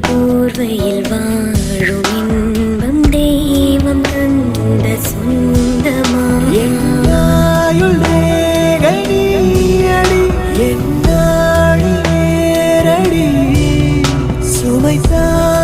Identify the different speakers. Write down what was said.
Speaker 1: போர்வையில் வாழும் இன்பம் தெய்வம் தந்த சொந்தமா
Speaker 2: என்னாயுள் ரேகை நீயடி என்னாழி நேரடி சுமைத்தான்